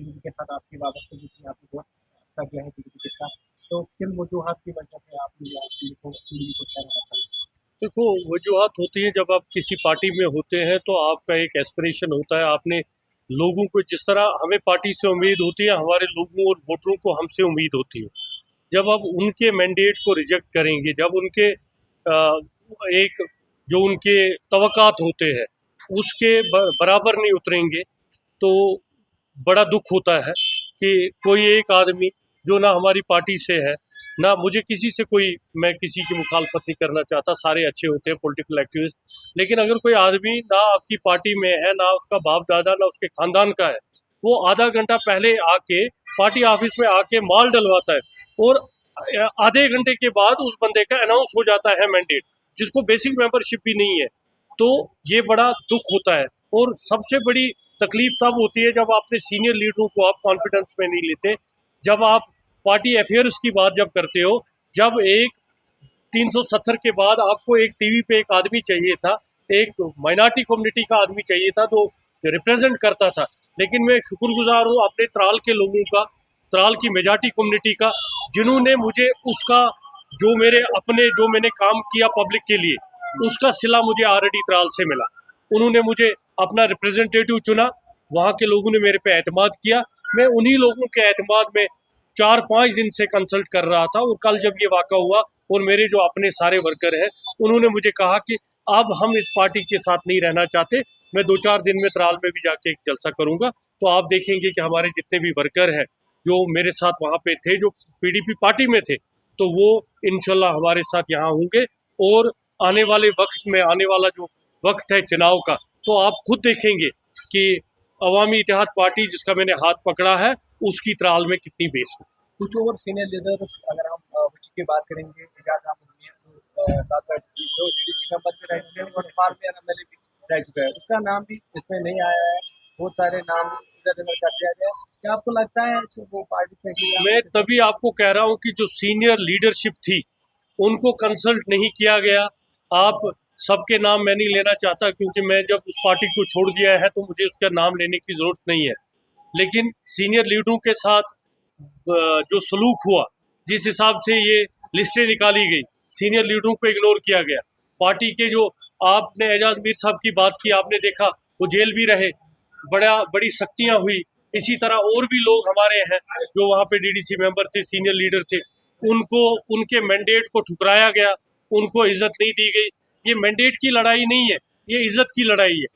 PDP के साथ आपकी वाबस्तगी थी, आपने बहुत अच्छा किया है पीडीपी के साथ, तो किन वजूहात की वजह से आपने पीडीपी को चयन रखा? देखो, वजूहत होती है जब आप किसी पार्टी में होते हैं तो आपका एक एस्पिरेशन होता है। आपने लोगों को, जिस तरह हमें पार्टी से उम्मीद होती है, हमारे लोगों और वोटरों को हमसे उम्मीद होती है। जब आप उनके मैंडेट को रिजेक्ट करेंगे, जब उनके एक जो उनके तवक्कात होते हैं उसके बराबर नहीं उतरेंगे, तो बड़ा दुख होता है कि कोई एक आदमी जो ना हमारी पार्टी से है, ना मुझे किसी से कोई, मैं किसी की मुखालफत नहीं करना चाहता, सारे अच्छे होते हैं पॉलिटिकल एक्टिविस्ट, लेकिन अगर कोई आदमी ना आपकी पार्टी में है, ना उसका बाप दादा, ना उसके खानदान का है, वो आधा घंटा पहले आके पार्टी ऑफिस में आके माल डलवाता है और आधे घंटे के बाद उस बंदे का अनाउंस हो जाता है मैंडेट, जिसको बेसिक मेंबरशिप भी नहीं है, तो ये बड़ा दुख होता है। और सबसे बड़ी तकलीफ तब होती है जब आपने सीनियर लीडरों को आप कॉन्फिडेंस में नहीं लेते, जब आप पार्टी अफेयर्स की बात जब करते हो, जब एक 370 के बाद आपको एक टीवी पे एक आदमी चाहिए था, एक माइनॉरिटी कम्युनिटी का आदमी चाहिए था जो रिप्रेजेंट करता था, लेकिन मैं शुक्रगुजार हूँ अपने त्राल के लोगों का, त्राल की मेजॉरिटी कम्युनिटी का, जिन्होंने मुझे उसका, जो मेरे अपने, जो मैंने काम किया पब्लिक के लिए, उसका सिला मुझे ऑलरेडी त्राल से मिला। उन्होंने मुझे अपना रिप्रेजेंटेटिव चुना, वहाँ के लोगों ने मेरे पे एतमाद किया। मैं उन्हीं लोगों के एतमाद में 4-5 दिन से कंसल्ट कर रहा था, और कल जब ये वाक़ा हुआ और मेरे जो अपने सारे वर्कर हैं उन्होंने मुझे कहा कि अब हम इस पार्टी के साथ नहीं रहना चाहते, मैं 2-4 दिन में त्राल में भी जाके एक जलसा करूँगा, तो आप देखेंगे कि हमारे जितने भी वर्कर हैं जो मेरे साथ वहाँ पे थे, जो पीडीपी पार्टी में थे, तो वो इंशाल्लाह हमारे साथ यहाँ होंगे। और आने वाले वक्त में, आने वाला जो वक्त है चुनाव का, तो आप खुद देखेंगे कि अवामी इत्तेहाद पार्टी जिसका मैंने हाथ पकड़ा है उसकी त्राल में कितनी बेस हो। कुछ और सीनियर लीडर्स अगर हम बच्ची की बात करेंगे, एजाज अहमद मियां साथ जो डीडीसी मेंबर भी रह चुके हैं और फार्म एमएलए भी रह चुका है, उसका नाम भी इसमें नहीं आया है, बहुत सारे नाम इधर उधर कर दिया गया। क्या आपको लगता है कि वो पार्टी से? मैं तभी आपको कह रहा हूँ कि जो सीनियर लीडरशिप थी उनको कंसल्ट नहीं किया गया। आप सबके नाम मैं नहीं लेना चाहता, क्योंकि मैं जब उस पार्टी को छोड़ दिया है तो मुझे उसका नाम लेने की ज़रूरत नहीं है, लेकिन सीनियर लीडरों के साथ जो सलूक हुआ, जिस हिसाब से ये लिस्टें निकाली गई, सीनियर लीडरों को इग्नोर किया गया। पार्टी के जो, आपने एजाज मीर साहब की बात की, आपने देखा वो जेल भी रहे, बड़ी सख्तियां हुई। इसी तरह और भी लोग हमारे हैं जो वहाँ पे डीडीसी मेंबर थे, सीनियर लीडर थे, उनको उनके मैंडेट को ठुकराया गया, उनको इज्जत नहीं दी गई। ये मैंडेट की लड़ाई नहीं है, ये इज्जत की लड़ाई है।